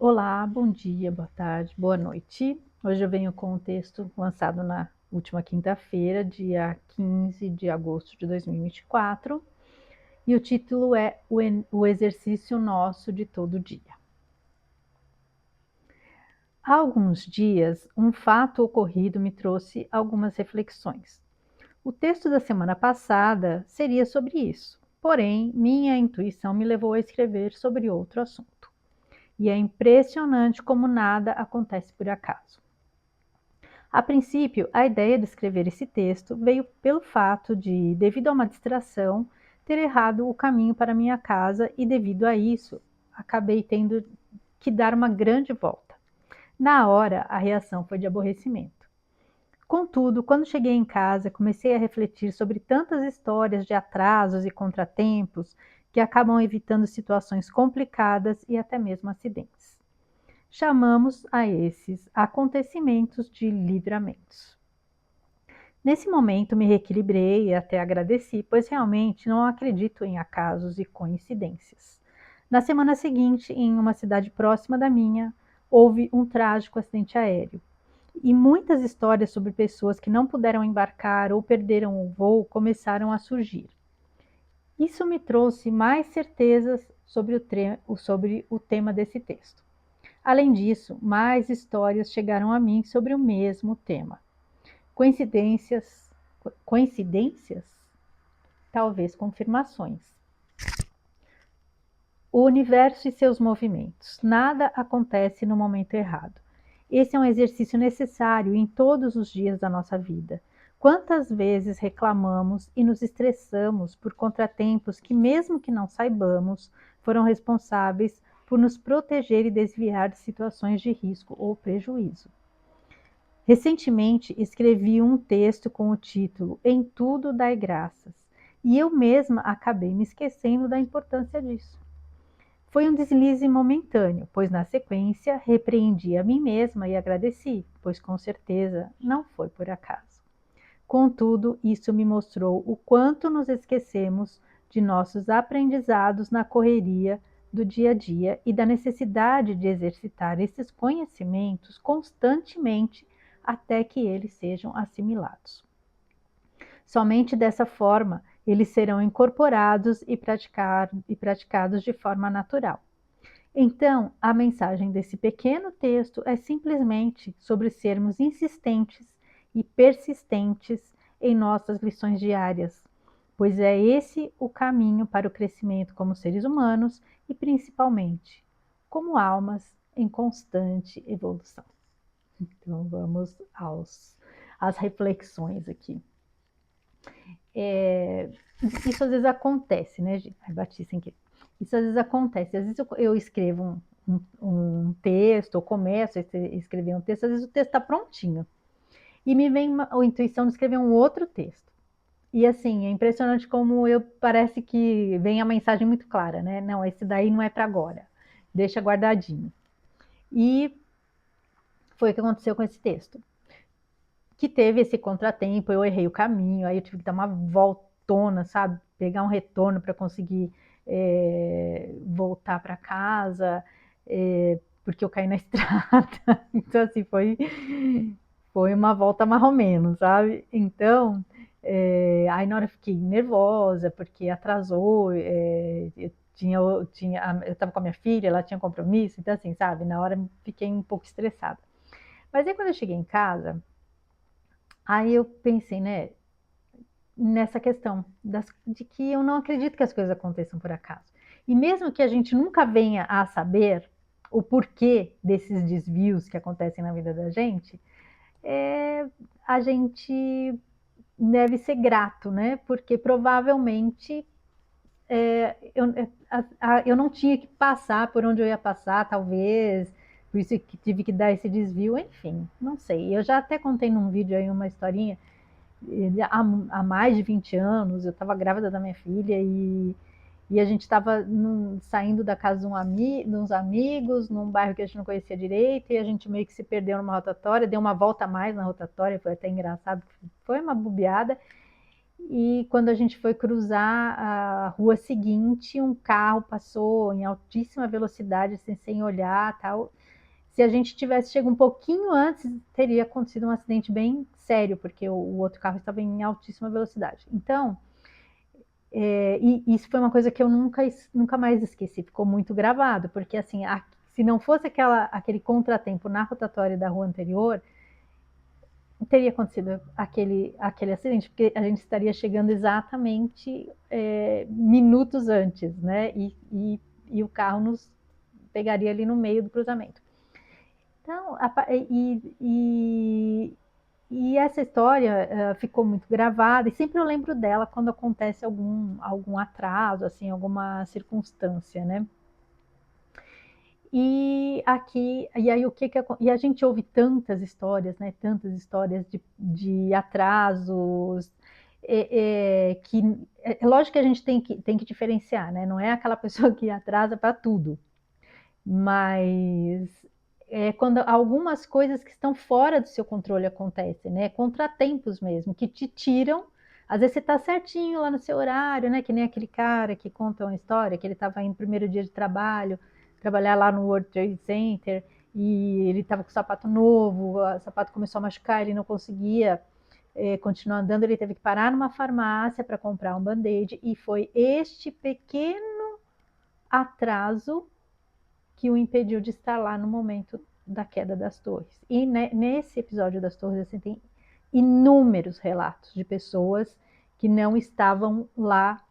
Olá, bom dia, boa tarde, boa noite. Hoje eu venho com um texto lançado na última quinta-feira, dia 15 de agosto de 2024, e o título é O Exercício Nosso de Todo Dia. Há alguns dias, um fato ocorrido me trouxe algumas reflexões. O texto da semana passada seria sobre isso, porém, minha intuição me levou a escrever sobre outro assunto. E é impressionante como nada acontece por acaso. A princípio, a ideia de escrever esse texto veio pelo fato de, devido a uma distração, ter errado o caminho para minha casa e, devido a isso, acabei tendo que dar uma grande volta. Na hora, a reação foi de aborrecimento. Contudo, quando cheguei em casa, comecei a refletir sobre tantas histórias de atrasos e contratempos que acabam evitando situações complicadas e até mesmo acidentes. Chamamos a esses acontecimentos de livramentos. Nesse momento me reequilibrei e até agradeci, pois realmente não acredito em acasos e coincidências. Na semana seguinte, em uma cidade próxima da minha, houve um trágico acidente aéreo. E muitas histórias sobre pessoas que não puderam embarcar ou perderam o voo começaram a surgir. Isso me trouxe mais certezas sobre o tema desse texto. Além disso, mais histórias chegaram a mim sobre o mesmo tema. Coincidências? Coincidências? Talvez confirmações. O universo e seus movimentos. Nada acontece no momento errado. Esse é um exercício necessário em todos os dias da nossa vida. Quantas vezes reclamamos e nos estressamos por contratempos que, mesmo que não saibamos, foram responsáveis por nos proteger e desviar de situações de risco ou prejuízo. Recentemente escrevi um texto com o título Em Tudo Dai Graças, e eu mesma acabei me esquecendo da importância disso. Foi um deslize momentâneo, pois na sequência repreendi a mim mesma e agradeci, pois com certeza não foi por acaso. Contudo, isso me mostrou o quanto nos esquecemos de nossos aprendizados na correria do dia a dia e da necessidade de exercitar esses conhecimentos constantemente até que eles sejam assimilados. Somente dessa forma eles serão incorporados e praticados de forma natural. Então, a mensagem desse pequeno texto é simplesmente sobre sermos insistentes e persistentes em nossas lições diárias, pois é esse o caminho para o crescimento como seres humanos e, principalmente, como almas em constante evolução. Então, vamos às reflexões aqui. Isso às vezes acontece, né, gente? Ai, bati sem querer. Isso às vezes acontece. Às vezes eu escrevo um texto, ou começo a escrever um texto, às vezes o texto está prontinho. E me vem a intuição de escrever um outro texto. E assim, é impressionante como parece que vem a mensagem muito clara, né? Não, esse daí não é para agora. Deixa guardadinho. E foi o que aconteceu com esse texto. Que teve esse contratempo, eu errei o caminho, aí eu tive que dar uma voltona, sabe? Pegar um retorno para conseguir voltar para casa, porque eu caí na estrada. Então, assim, foi uma volta mais ou menos, sabe? Então, aí na hora eu fiquei nervosa, porque atrasou, eu estava com a minha filha, ela tinha compromisso, então assim, sabe? Na hora fiquei um pouco estressada. Mas aí quando eu cheguei em casa, aí eu pensei, né, nessa questão de que eu não acredito que as coisas aconteçam por acaso. E mesmo que a gente nunca venha a saber o porquê desses desvios que acontecem na vida da gente, a gente deve ser grato, né? Porque provavelmente eu não tinha que passar por onde eu ia passar, talvez, por isso que tive que dar esse desvio, enfim, não sei. Eu já até contei num vídeo aí uma historinha há mais de 20 anos, eu estava grávida da minha filha e a gente estava saindo da casa de uns amigos, num bairro que a gente não conhecia direito, e a gente meio que se perdeu numa rotatória, deu uma volta a mais na rotatória, foi até engraçado, foi uma bobeada, e quando a gente foi cruzar a rua seguinte, um carro passou em altíssima velocidade, assim, sem olhar, tal. Se a gente tivesse chegado um pouquinho antes, teria acontecido um acidente bem sério, porque o outro carro estava em altíssima velocidade. Então, e isso foi uma coisa que eu nunca mais esqueci, ficou muito gravado, porque assim, se não fosse aquele contratempo na rotatória da rua anterior, teria acontecido aquele acidente, porque a gente estaria chegando exatamente minutos antes, né? E o carro nos pegaria ali no meio do cruzamento. Então, e essa história ficou muito gravada, e sempre eu lembro dela quando acontece algum atraso, assim, alguma circunstância, né? E aí e a gente ouve tantas histórias, né? Tantas histórias de atrasos, lógico que a gente tem que diferenciar, né? Não é aquela pessoa que atrasa para tudo, mas quando algumas coisas que estão fora do seu controle acontecem, né? Contratempos mesmo, que te tiram. Às vezes você está certinho lá no seu horário, né? Que nem aquele cara que conta uma história, que ele estava indo no primeiro dia de trabalho, trabalhar lá no World Trade Center, e ele estava com o sapato novo, o sapato começou a machucar, ele não conseguia continuar andando, ele teve que parar numa farmácia para comprar um band-aid, e foi este pequeno atraso que o impediu de estar lá no momento da queda das torres. E nesse episódio das torres, assim, tem inúmeros relatos de pessoas que não estavam lá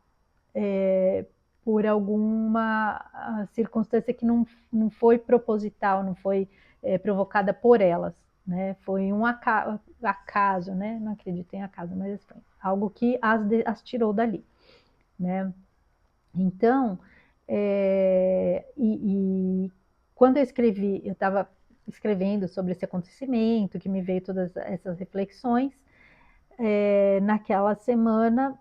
por alguma circunstância que não foi proposital, não foi provocada por elas. Né? Foi um acaso, né? Não acredito em acaso, mas foi algo que as tirou dali. Né? Então, quando eu estava escrevendo sobre esse acontecimento, que me veio todas essas reflexões, naquela semana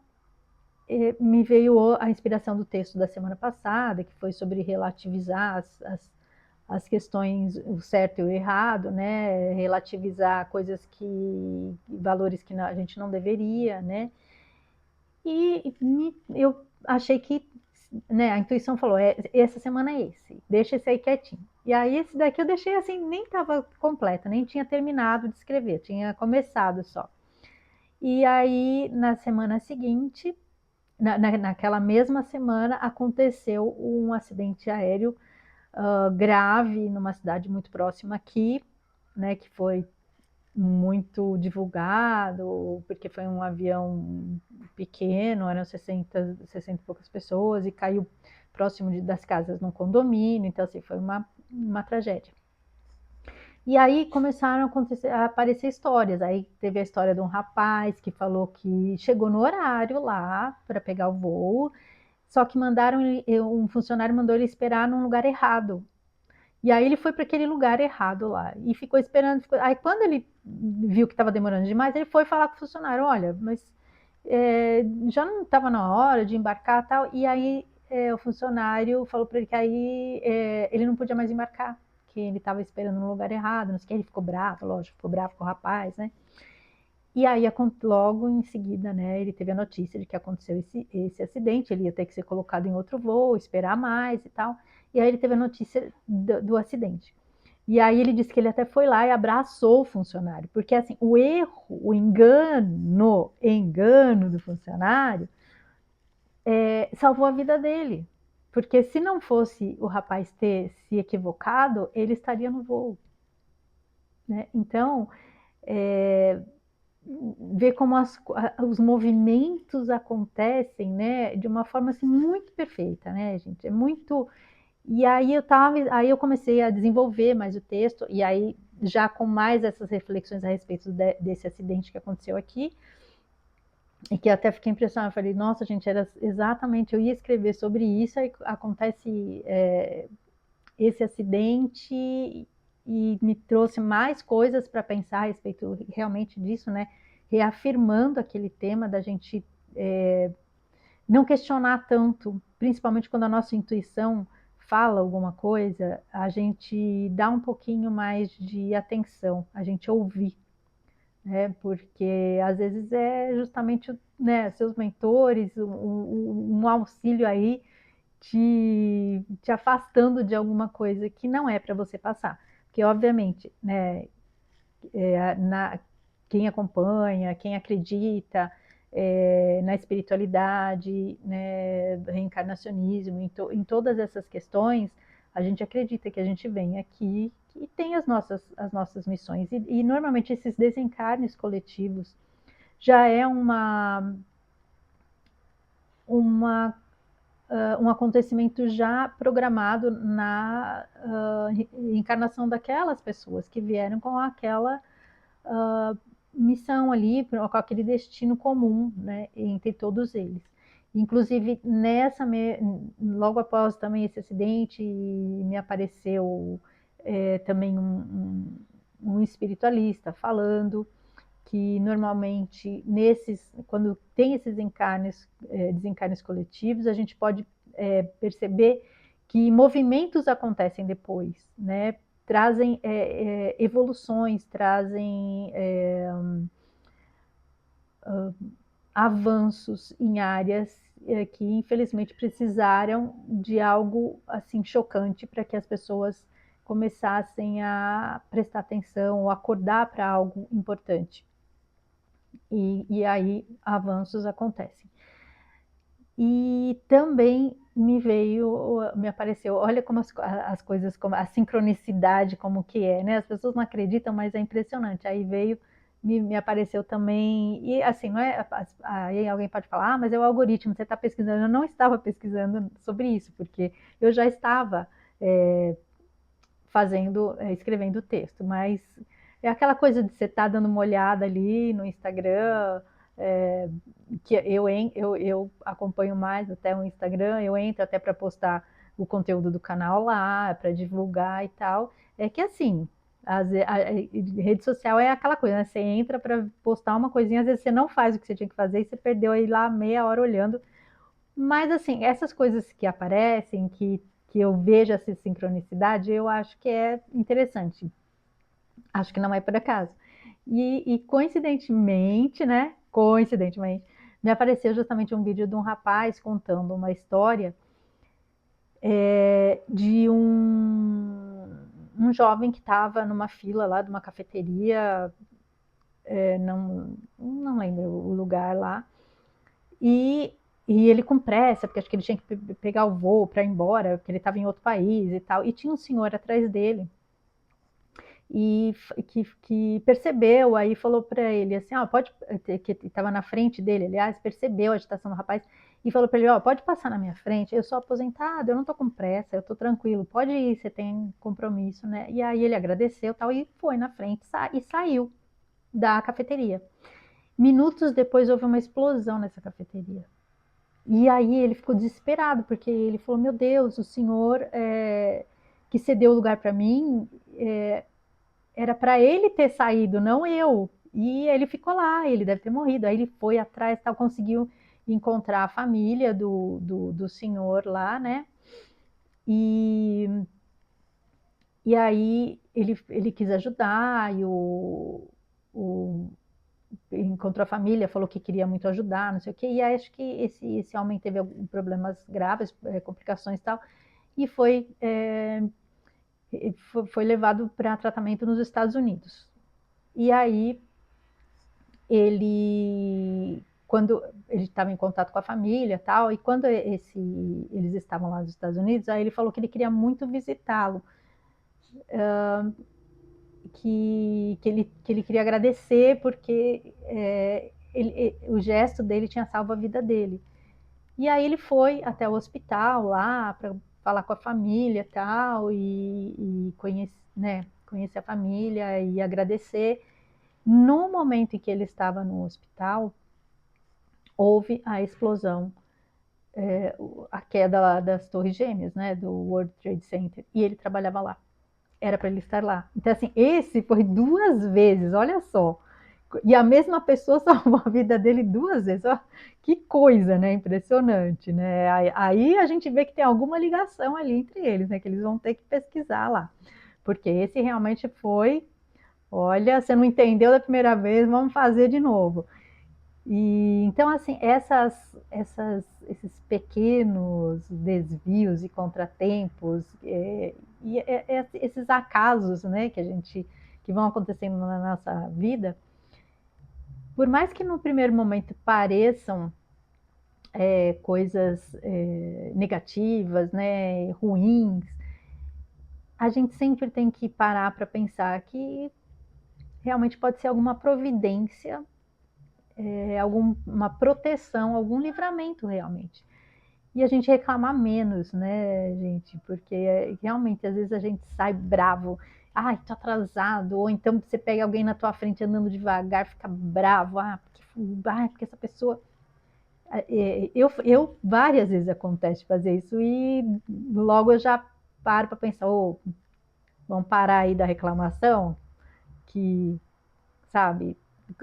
me veio a inspiração do texto da semana passada, que foi sobre relativizar as questões, o certo e o errado, né? Relativizar coisas valores que a gente não deveria, né? Eu achei que, né, a intuição falou, essa semana é esse, deixa esse aí quietinho. E aí esse daqui eu deixei assim, nem estava completo, nem tinha terminado de escrever, tinha começado só. E aí na semana seguinte, naquela mesma semana, aconteceu um acidente aéreo grave numa cidade muito próxima aqui, né, que foi muito divulgado, porque foi um avião pequeno, eram 60 e poucas pessoas, e caiu próximo das casas num condomínio, então assim, foi uma tragédia. E aí começaram a aparecer histórias, aí teve a história de um rapaz que falou que chegou no horário lá para pegar o voo, só que um funcionário mandou ele esperar num lugar errado, e aí ele foi para aquele lugar errado lá e ficou esperando. Aí quando ele viu que estava demorando demais, ele foi falar com o funcionário, olha, mas já não estava na hora de embarcar tal. E aí o funcionário falou para ele que aí ele não podia mais embarcar, que ele estava esperando no lugar errado, não sei o que, ele ficou bravo, lógico, ficou bravo com o rapaz, né? E aí, logo em seguida, né, ele teve a notícia de que aconteceu esse acidente, ele ia ter que ser colocado em outro voo, esperar mais e tal. E aí ele teve a notícia do acidente. E aí ele disse que ele até foi lá e abraçou o funcionário, porque assim, o erro, o engano do funcionário salvou a vida dele. Porque se não fosse o rapaz ter se equivocado, ele estaria no voo. Né? Então, ver como os movimentos acontecem, né, de uma forma assim, muito perfeita, né, gente? É muito. E aí eu comecei a desenvolver mais o texto, e aí já com mais essas reflexões a respeito desse acidente que aconteceu aqui, e que até fiquei impressionada, falei, nossa, gente, era exatamente, eu ia escrever sobre isso, aí acontece esse acidente e me trouxe mais coisas para pensar a respeito realmente disso, né? Reafirmando aquele tema da gente não questionar tanto, principalmente quando a nossa intuição fala alguma coisa, a gente dá um pouquinho mais de atenção, a gente ouvir, né? Porque às vezes é justamente, né, seus mentores, um auxílio aí te afastando de alguma coisa que não é para você passar. Porque, obviamente, né, quem acompanha, quem acredita na espiritualidade, né, reencarnacionismo, em todas essas questões, a gente acredita que a gente vem aqui e tem as nossas missões. E normalmente esses desencarnes coletivos já é uma um acontecimento já programado na encarnação daquelas pessoas que vieram com aquela missão ali, com aquele destino comum, né, entre todos eles. Inclusive, logo após também esse acidente, me apareceu também um espiritualista falando que normalmente quando tem esses desencarnes coletivos, a gente pode perceber que movimentos acontecem depois, né? Trazem evoluções, trazem avanços em áreas que infelizmente precisaram de algo assim chocante para que as pessoas começassem a prestar atenção ou acordar para algo importante. E aí avanços acontecem. E também me apareceu, olha como as coisas, como a sincronicidade como que é, né? As pessoas não acreditam, mas é impressionante. Aí me apareceu também, e assim, não é, aí alguém pode falar, mas é o algoritmo, você está pesquisando. Eu não estava pesquisando sobre isso, porque eu já estava é, escrevendo o texto, mas é aquela coisa de você estar dando uma olhada ali no Instagram, é, que eu acompanho mais até o Instagram, eu entro até para postar o conteúdo do canal lá, para divulgar e tal. É que assim, a rede social é aquela coisa, né? Você entra para postar uma coisinha, às vezes você não faz o que você tinha que fazer e você perdeu aí lá meia hora olhando. Mas assim, essas coisas que aparecem, que eu vejo essa sincronicidade, eu acho que é interessante. Acho que não é por acaso. E coincidentemente, né? Coincidentemente, me apareceu justamente um vídeo de um rapaz contando uma história de um jovem que estava numa fila lá de uma cafeteria, não lembro o lugar lá, e, e ele com pressa, porque acho que ele tinha que pegar o voo para ir embora, porque ele estava em outro país e tal, e tinha um senhor atrás dele e que percebeu, aí falou para ele assim, pode, que estava na frente dele, aliás, percebeu a agitação do rapaz e falou para ele, pode passar na minha frente, eu sou aposentado, eu não estou com pressa, eu estou tranquilo, pode ir, você tem compromisso, né? E aí ele agradeceu tal e foi na frente e saiu da cafeteria. Minutos depois houve uma explosão nessa cafeteria. E aí ele ficou desesperado, porque ele falou, meu Deus, o senhor que cedeu o lugar para mim, era para ele ter saído, não eu. E ele ficou lá, ele deve ter morrido. Aí ele foi atrás, tal, conseguiu encontrar a família do senhor lá, né? E, e aí ele quis ajudar, e o encontrou a família, falou que queria muito ajudar, não sei o quê. E aí acho que esse homem teve problemas graves, complicações e tal, e foi levado para tratamento nos Estados Unidos. E aí quando ele estava em contato com a família tal, e quando eles estavam lá nos Estados Unidos, aí ele falou que ele queria muito visitá-lo, que ele queria agradecer porque o gesto dele tinha salvo a vida dele. E aí ele foi até o hospital lá para falar com a família tal, e conhecer a família e agradecer. No momento em que ele estava no hospital, houve a explosão, a queda lá das Torres Gêmeas, né, do World Trade Center, e ele trabalhava lá. Era para ele estar lá. Então, assim, esse foi 2 vezes, olha só. E a mesma pessoa salvou a vida dele 2 vezes. Ó, que coisa, né? Impressionante, né? Aí a gente vê que tem alguma ligação ali entre eles, né? Que eles vão ter que pesquisar lá. Porque esse realmente foi olha, você não entendeu da primeira vez, vamos fazer de novo. E então, assim, esses pequenos desvios e contratempos, esses acasos, né, que vão acontecendo na nossa vida, por mais que no primeiro momento pareçam coisas negativas, né, ruins, a gente sempre tem que parar para pensar que realmente pode ser alguma providência, alguma proteção, algum livramento realmente. E a gente reclamar menos, né, gente? Porque realmente às vezes a gente sai bravo, ai, tô atrasado, ou então você pega alguém na tua frente andando devagar, fica bravo, porque essa pessoa. Eu várias vezes acontece fazer isso e logo eu já paro para pensar, vamos parar aí da reclamação, que, sabe,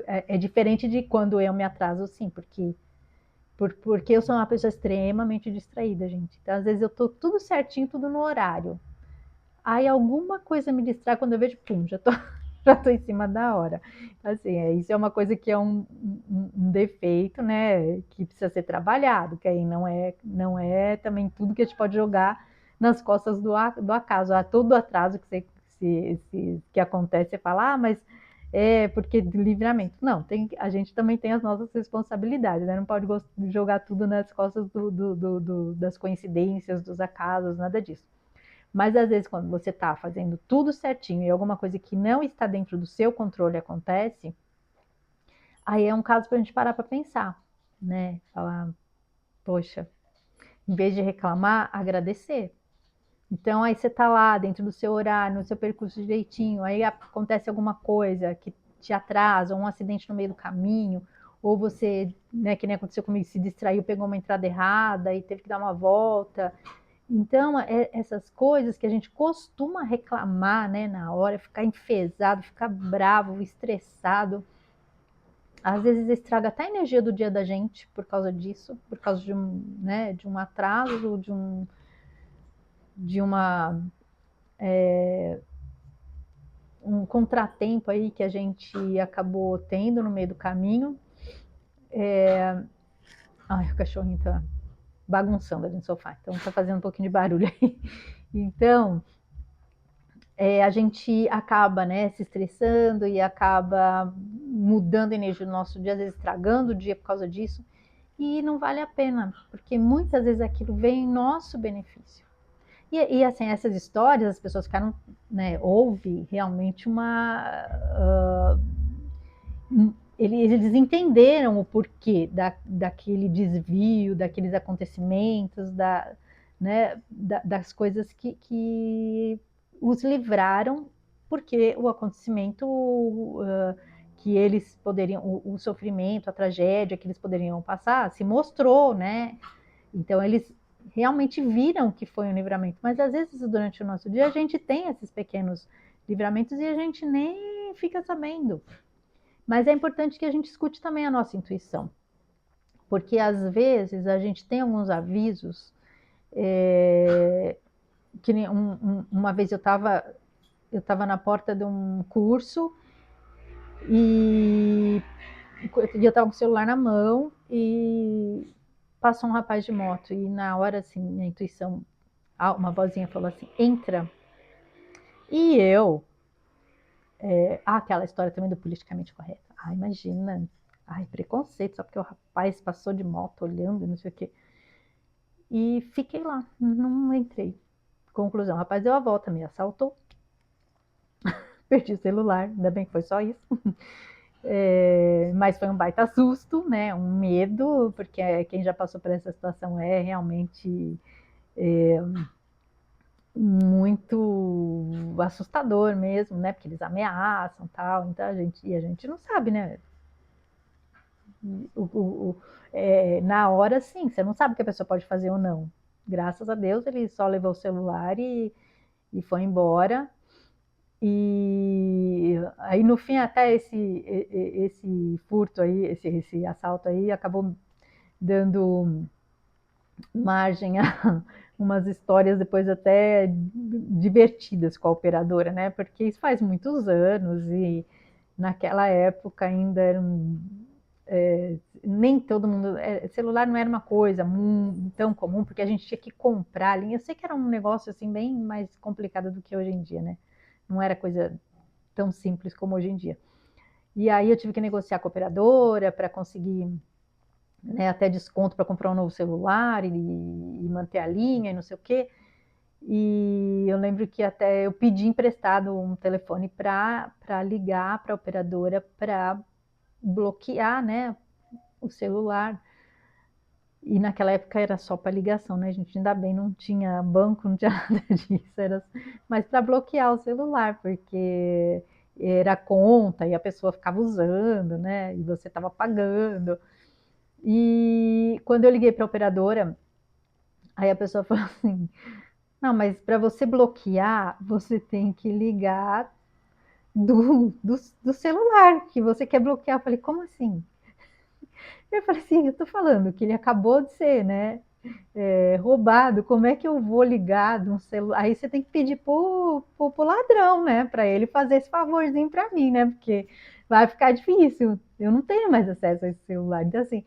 é diferente de quando eu me atraso, sim, porque eu sou uma pessoa extremamente distraída, gente. Então, às vezes eu tô tudo certinho, tudo no horário. Aí alguma coisa me distrai quando eu vejo, pum, já tô em cima da hora. Assim, isso é uma coisa que é um defeito, né, que precisa ser trabalhado, que aí não é também tudo que a gente pode jogar nas costas do acaso. Todo atraso que acontece, você fala, mas é porque de livramento. Não, a gente também tem as nossas responsabilidades, né? Não pode jogar tudo nas costas das coincidências, dos acasos, nada disso. Mas às vezes, quando você está fazendo tudo certinho e alguma coisa que não está dentro do seu controle acontece, aí é um caso para a gente parar para pensar, né? Falar, poxa, em vez de reclamar, agradecer. Então, aí você está lá dentro do seu horário, no seu percurso direitinho, aí acontece alguma coisa que te atrasa, um acidente no meio do caminho, ou você, né, que nem aconteceu comigo, se distraiu, pegou uma entrada errada e teve que dar uma volta. Então, essas coisas que a gente costuma reclamar, né, na hora, ficar enfesado, ficar bravo, estressado, às vezes estraga até a energia do dia da gente por causa disso, por causa de um atraso, de um contratempo aí que a gente acabou tendo no meio do caminho. Ai, o cachorrinho tá bagunçando ali no sofá, então tá fazendo um pouquinho de barulho aí. Então, a gente acaba, né, se estressando e acaba mudando a energia do nosso dia, às vezes estragando o dia por causa disso, e não vale a pena, porque muitas vezes aquilo vem em nosso benefício. E assim, essas histórias, as pessoas ficaram, né, houve realmente eles entenderam o porquê daquele desvio, daqueles acontecimentos, né, das coisas que os livraram, porque o acontecimento que eles poderiam, o sofrimento, a tragédia que eles poderiam passar, se mostrou, né? Então eles realmente viram que foi um livramento. Mas às vezes durante o nosso dia a gente tem esses pequenos livramentos e a gente nem fica sabendo. Mas é importante que a gente escute também a nossa intuição, porque às vezes a gente tem alguns avisos, que nem uma vez eu estava na porta de um curso e eu estava com o celular na mão e passou um rapaz de moto e na hora assim, minha intuição, uma vozinha falou assim, entra. E aquela história também do politicamente correto. Imagina, preconceito, só porque o rapaz passou de moto olhando, não sei o quê. E fiquei lá, não entrei. Conclusão, o rapaz deu a volta, me assaltou, perdi o celular, ainda bem que foi só isso. Mas foi um baita susto, né? Um medo, porque quem já passou por essa situação é realmente muito assustador mesmo, né? Porque eles ameaçam tal, então a gente não sabe, né? O, o, na hora, sim, você não sabe o que a pessoa pode fazer ou não. Graças a Deus, ele só levou o celular e foi embora. E aí, no fim, até esse furto aí, esse assalto aí, acabou dando margem a umas histórias depois até divertidas com a operadora, né? Porque isso faz muitos anos e naquela época ainda nem todo mundo. Celular não era uma coisa tão comum, porque a gente tinha que comprar a linha. Eu sei que era um negócio assim bem mais complicado do que hoje em dia, né? Não era coisa tão simples como hoje em dia. E aí eu tive que negociar com a operadora para conseguir, né, até desconto para comprar um novo celular e manter a linha e não sei o quê. E eu lembro que até eu pedi emprestado um telefone para ligar para a operadora para bloquear, né, o celular. E naquela época era só para ligação, né, gente? Ainda bem, não tinha banco, não tinha nada disso, era mas para bloquear o celular, porque era conta e a pessoa ficava usando, né? E você estava pagando. E quando eu liguei para a operadora, aí a pessoa falou assim: não, mas para você bloquear, você tem que ligar do celular que você quer bloquear. Eu falei: como assim? Eu falei assim: eu tô falando que ele acabou de ser, né? Roubado, como é que eu vou ligar de um celular? Aí você tem que pedir pro ladrão, né? Para ele fazer esse favorzinho para mim, né? Porque vai ficar difícil. Eu não tenho mais acesso a esse celular. Então, assim,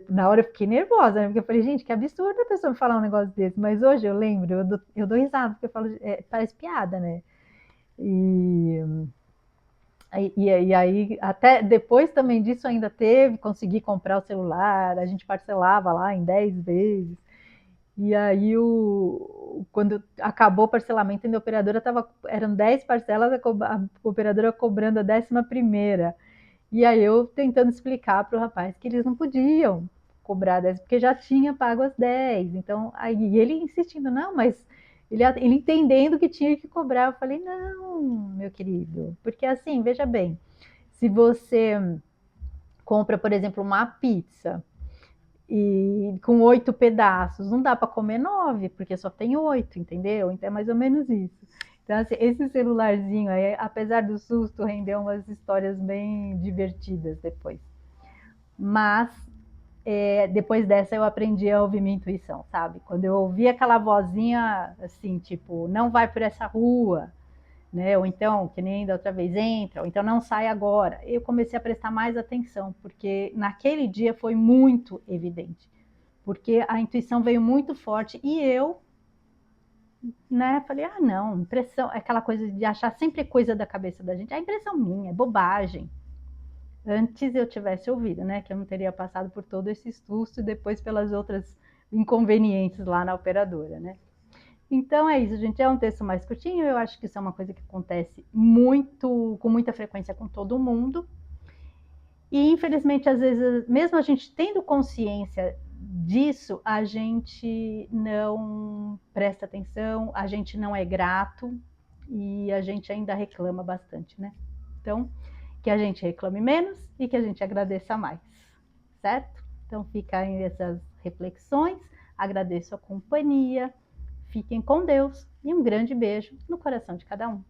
na hora eu fiquei nervosa, né? Porque eu falei, gente, que absurdo a pessoa me falar um negócio desse. Mas hoje eu lembro, eu dou risada, porque eu falo, parece piada, né? E, e aí, até depois também disso ainda teve, consegui comprar o celular, a gente parcelava lá em 10 vezes. E aí, quando acabou o parcelamento, a operadora eram 10 parcelas, a operadora cobrando a 11ª. E aí eu tentando explicar para o rapaz que eles não podiam cobrar 10, porque já tinha pago as 10. Então, aí ele insistindo, não, mas ele entendendo que tinha que cobrar. Eu falei, não, meu querido, porque assim, veja bem, se você compra, por exemplo, uma pizza e com 8 pedaços, não dá para comer 9, porque só tem 8, entendeu? Então é mais ou menos isso. Então, assim, esse celularzinho aí, apesar do susto, rendeu umas histórias bem divertidas depois. Mas depois dessa eu aprendi a ouvir minha intuição, sabe? Quando eu ouvi aquela vozinha assim, tipo, não vai por essa rua, né? Ou então, que nem da outra vez, entra, ou então não sai agora. Eu comecei a prestar mais atenção, porque naquele dia foi muito evidente. Porque a intuição veio muito forte e eu, né, falei, ah, não, impressão, é aquela coisa de achar sempre coisa da cabeça da gente, é impressão minha, é bobagem. Antes eu tivesse ouvido, né, que eu não teria passado por todo esse susto e depois pelas outras inconvenientes lá na operadora, né. Então é isso, gente. É um texto mais curtinho. Eu acho que isso é uma coisa que acontece muito, com muita frequência com todo mundo. E infelizmente, às vezes, mesmo a gente tendo consciência disso, a gente não presta atenção, a gente não é grato e a gente ainda reclama bastante, né? Então, que a gente reclame menos e que a gente agradeça mais, certo? Então, fica aí essas reflexões. Agradeço a companhia. Fiquem com Deus e um grande beijo no coração de cada um.